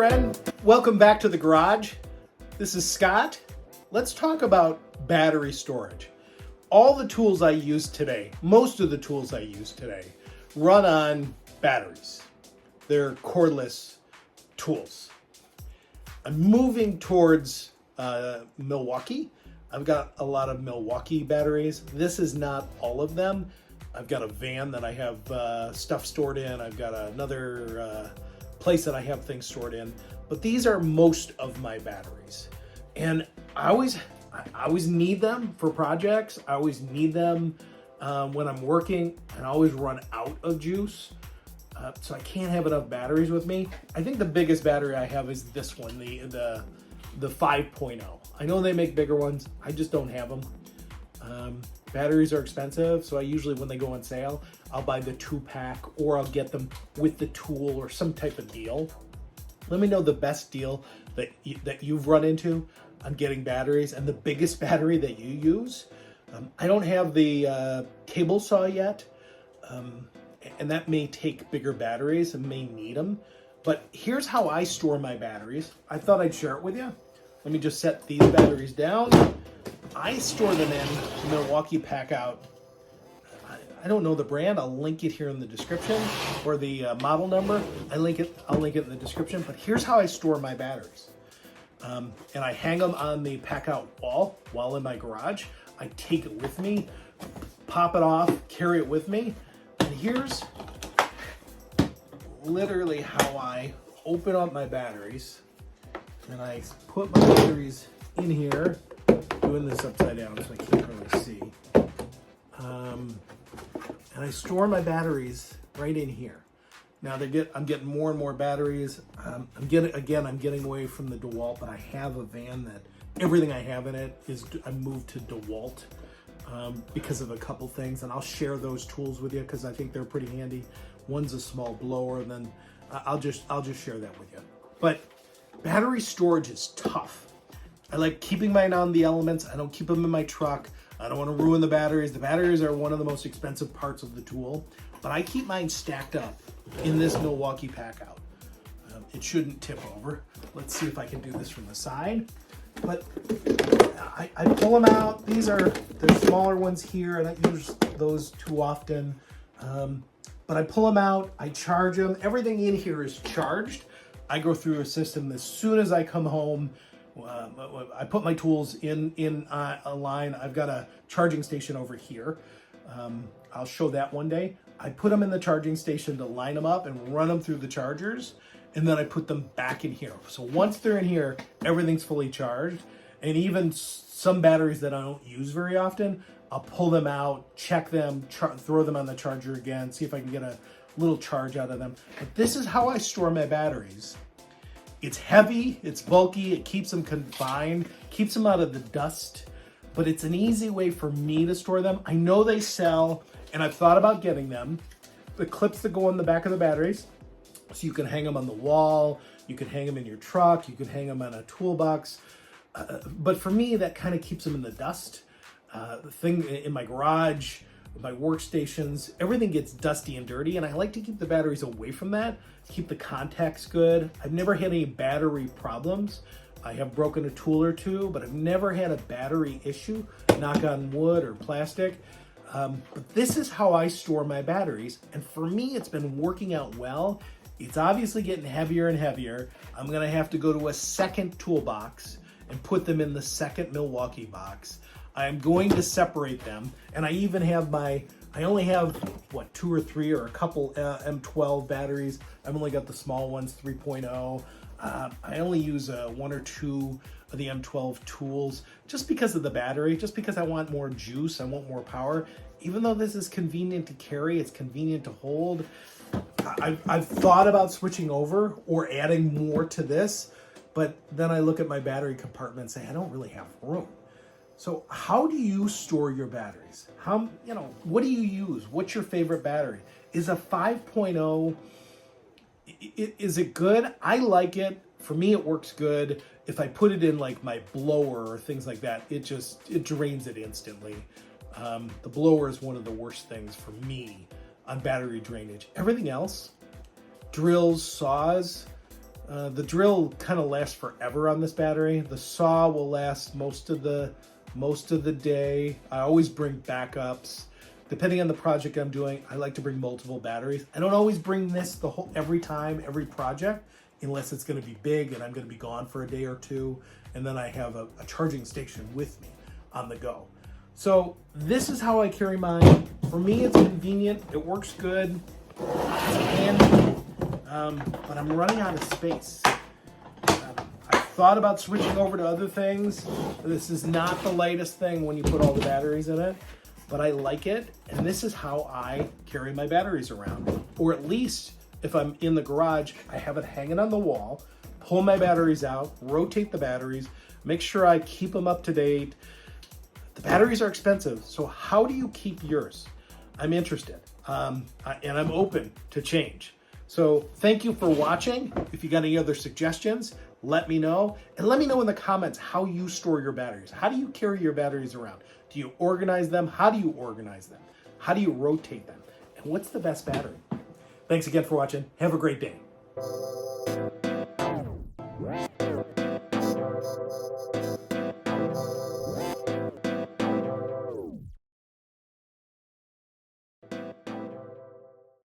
friend. Welcome back to the garage. This is Scott. Let's talk about battery storage. All the tools I use today, most of the tools I use today, run on batteries. They're cordless tools. I'm moving towards Milwaukee. I've got a lot of Milwaukee batteries. This is not all of them. I've got a van that I have stuff stored in. I've got another place that I have things stored in. But these are most of my batteries. And I always need them for projects. I always need them when I'm working, and I always run out of juice. So I can't have enough batteries with me. I think the biggest battery I have is this one, the 5.0. I know they make bigger ones. I just don't have them. Batteries are expensive, so I usually, when they go on sale, I'll buy the 2-pack, or I'll get them with the tool or some type of deal. Let me know the best deal that you've run into on getting batteries, and the biggest battery that you use. I don't have the cable saw yet, and that may take bigger batteries and may need them. But here's how I store my batteries. I thought I'd share it with you. Let me just set these batteries down. I store them in Milwaukee Packout. I don't know the brand. I'll link it here in the description, or the model number. I'll link it in the description. But here's how I store my batteries. And I hang them on the Packout wall while in my garage. I take it with me, pop it off, carry it with me. And here's literally how I open up my batteries. And I put my batteries in here, doing this upside down so I can't really see. And I store my batteries right in here. Now I'm getting more and more batteries. I'm getting away from the DeWalt, but I have a van that everything I have in it is, I moved to DeWalt because of a couple things, and I'll share those tools with you because I think they're pretty handy. One's a small blower, and then I'll just share that with you. But battery storage is tough. I like keeping mine on the elements. I don't keep them in my truck. I don't want to ruin the batteries. The batteries are one of the most expensive parts of the tool, but I keep mine stacked up in this Milwaukee Packout. It shouldn't tip over. Let's see if I can do this from the side. But I pull them out. There's smaller ones here. I don't use those too often. But I pull them out, I charge them. Everything in here is charged. I go through a system as soon as I come home. I put my tools in a line. I've got a charging station over here. I'll show that one day. I put them in the charging station to line them up and run them through the chargers, and then I put them back in here. So once they're in here, everything's fully charged. And even some batteries that I don't use very often, I'll pull them out, check them, throw them on the charger again, see if I can get a little charge out of them. But this is how I store my batteries. It's heavy, it's bulky, it keeps them confined, keeps them out of the dust, but it's an easy way for me to store them. I know they sell, and I've thought about getting them. The clips that go on the back of the batteries, so you can hang them on the wall, you can hang them in your truck, you can hang them on a toolbox. But for me, that kind of keeps them in the dust. The thing in my garage, my workstations, everything gets dusty and dirty, and I like to keep the batteries away from that, keep the contacts good. I've never had any battery problems. I have broken a tool or two, but I've never had a battery issue, knock on wood or plastic. But this is how I store my batteries, and for me, it's been working out well. It's obviously getting heavier and heavier. I'm gonna have to go to a second toolbox and put them in the second Milwaukee box. I'm going to separate them, and I even have I only have, 2 or 3 or a couple M12 batteries. I've only got the small ones, 3.0. I only use 1 or 2 of the M12 tools just because of the battery, just because I want more juice, I want more power. Even though this is convenient to carry, it's convenient to hold. I've thought about switching over or adding more to this, but then I look at my battery compartment and say, I don't really have room. So how do you store your batteries? What do you use? What's your favorite battery? Is a 5.0, is it good? I like it. For me, it works good. If I put it in like my blower or things like that, it drains it instantly. The blower is one of the worst things for me on battery drainage. Everything else, drills, saws, The drill kind of lasts forever on this battery. The saw will last most of the day. I always bring backups. Depending on the project I'm doing, I like to bring multiple batteries. I don't always bring this every time, every project, unless it's going to be big and I'm going to be gone for a day or two, and then I have a charging station with me on the go. So this is how I carry mine. For me, it's convenient. It works good. It's handy, but I'm running out of space. I thought about switching over to other things. This is not the lightest thing when you put all the batteries in it, but I like it, and this is how I carry my batteries around. Or at least if I'm in the garage, I have it hanging on the wall, pull my batteries out, rotate the batteries, make sure I keep them up to date. The batteries are expensive, so how do you keep yours? I'm interested, and I'm open to change. So thank you for watching. If you got any other suggestions, let me know. And let me know in the comments how you store your batteries. How do you carry your batteries around? Do you organize them? How do you organize them? How do you rotate them? And what's the best battery? Thanks again for watching. Have a great day.